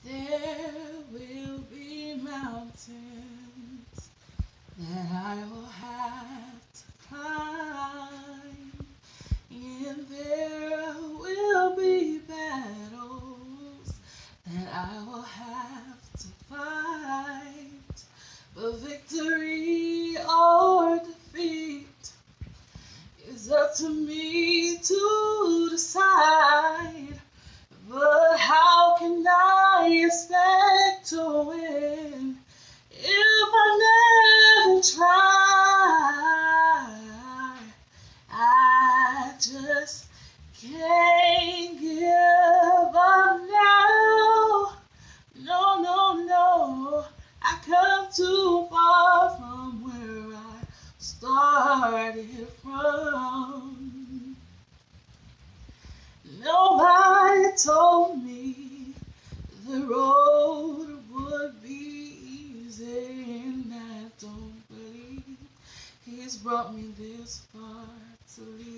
There will be mountains that I will have to climb, and there will be battles that I will have to fight. But victory or defeat is up to me to decide. But how can I expect to win if I never try? I just can't give up now. No, no, no. I come too far from where I started from. Nobody told me the road would be easy, and I don't believe He's brought me this far to leave.